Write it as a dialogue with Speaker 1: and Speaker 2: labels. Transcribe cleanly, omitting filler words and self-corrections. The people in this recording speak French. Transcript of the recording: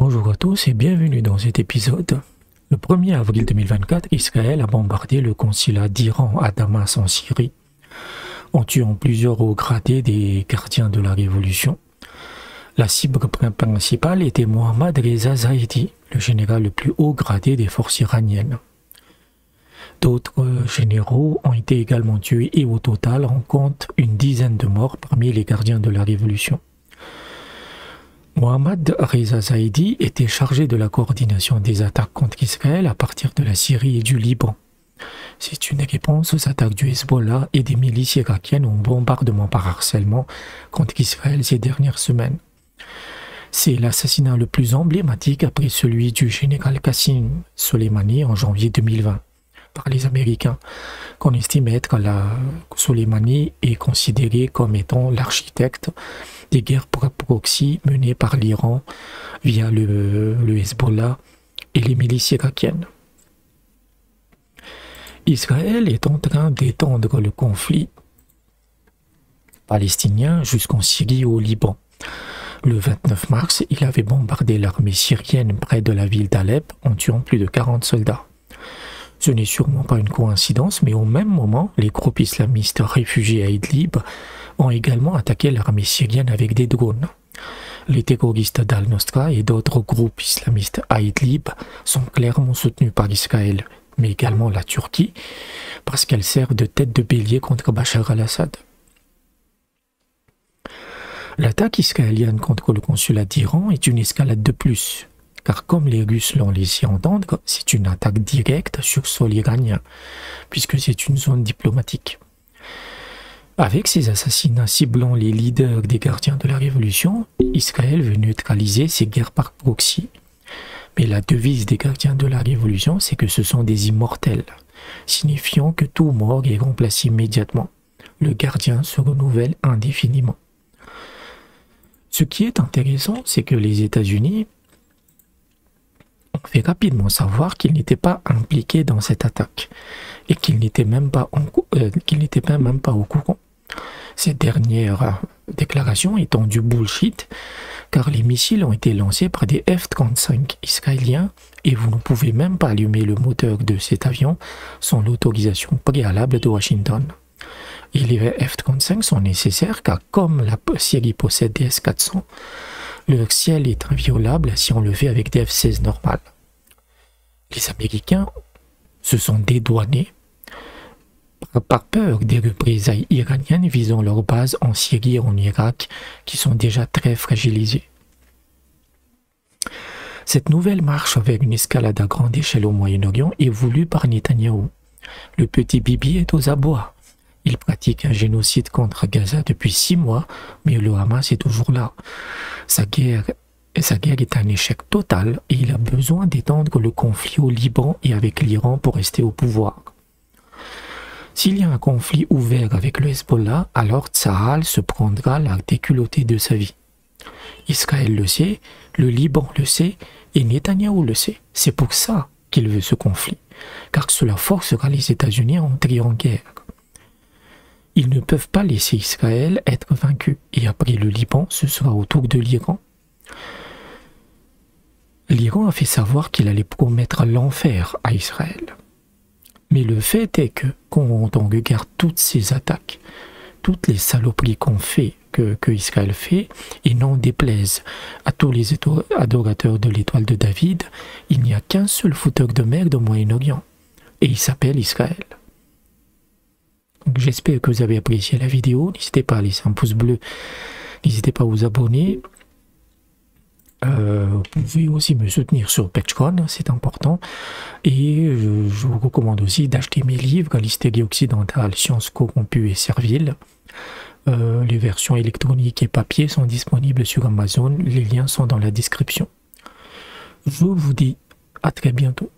Speaker 1: Bonjour à tous et bienvenue dans cet épisode. Le 1er avril 2024, Israël a bombardé le consulat d'Iran à Damas en Syrie, en tuant plusieurs hauts gradés des gardiens de la révolution. La cible principale était Mohammad Reza Zaidi, le général le plus haut gradé des forces iraniennes. D'autres généraux ont été également tués et au total on compte une dizaine de morts parmi les gardiens de la révolution. Mohammad Reza Zaidi était chargé de la coordination des attaques contre Israël à partir de la Syrie et du Liban. C'est une réponse aux attaques du Hezbollah et des milices irakiennes au bombardement par harcèlement contre Israël ces dernières semaines. C'est l'assassinat le plus emblématique après celui du général Qasem Soleimani en janvier 2020 par les Américains, qu'on estime être Soleimani est considéré comme étant l'architecte des guerres proxy menées par l'Iran via le Hezbollah et les milices irakiennes. Israël est en train d'étendre le conflit palestinien jusqu'en Syrie et au Liban. Le 29 mars, il avait bombardé l'armée syrienne près de la ville d'Alep en tuant plus de 40 soldats. Ce n'est sûrement pas une coïncidence, mais au même moment, les groupes islamistes réfugiés à Idlib ont également attaqué l'armée syrienne avec des drones. Les terroristes d'Al-Nosra et d'autres groupes islamistes à Idlib sont clairement soutenus par Israël, mais également la Turquie, parce qu'elle sert de tête de bélier contre Bachar al-Assad. L'attaque israélienne contre le consulat d'Iran est une escalade de plus, car comme les Russes l'ont laissé entendre, c'est une attaque directe sur sol iranien, puisque c'est une zone diplomatique. Avec ces assassinats ciblant les leaders des gardiens de la révolution, Israël veut neutraliser ces guerres par proxy. Mais la devise des gardiens de la révolution, c'est que ce sont des immortels, signifiant que tout mort est remplacé immédiatement. Le gardien se renouvelle indéfiniment. Ce qui est intéressant, c'est que les États-Unis ont fait rapidement savoir qu'ils n'étaient pas impliqués dans cette attaque et qu'ils n'étaient même pas au courant. Cette dernière déclaration étant du bullshit, car les missiles ont été lancés par des F-35 israéliens et vous ne pouvez même pas allumer le moteur de cet avion sans l'autorisation préalable de Washington. Et les F-35 sont nécessaires car comme la Syrie possède des S-400, leur ciel est inviolable si on le fait avec des F-16 normales. Les Américains se sont dédouanés par peur des représailles iraniennes visant leurs bases en Syrie et en Irak qui sont déjà très fragilisées. Cette nouvelle marche vers une escalade à grande échelle au Moyen-Orient est voulue par Netanyahou. Le petit Bibi est aux abois. Il pratique un génocide contre Gaza depuis 6 mois, mais le Hamas est toujours là. Sa guerre est un échec total et il a besoin d'étendre le conflit au Liban et avec l'Iran pour rester au pouvoir. S'il y a un conflit ouvert avec le Hezbollah, alors Tsahal se prendra la déculottée de sa vie. Israël le sait, le Liban le sait et Netanyahou le sait. C'est pour ça qu'il veut ce conflit, car cela forcera les États-Unis à entrer en guerre. Ils ne peuvent pas laisser Israël être vaincu, et après le Liban, ce sera au tour de l'Iran. L'Iran a fait savoir qu'il allait promettre l'enfer à Israël. Mais le fait est que, quand on regarde toutes ces attaques, toutes les saloperies que Israël fait, et n'en déplaise à tous les adorateurs de l'étoile de David, il n'y a qu'un seul fouteur de merde au Moyen-Orient, et il s'appelle Israël. J'espère que vous avez apprécié la vidéo. N'hésitez pas à laisser un pouce bleu. N'hésitez pas à vous abonner. Vous pouvez aussi me soutenir sur Patreon, c'est important. Et je vous recommande aussi d'acheter mes livres, l'hystérie occidentale, sciences corrompues et serviles. Les versions électroniques et papier sont disponibles sur Amazon. Les liens sont dans la description. Je vous dis à très bientôt.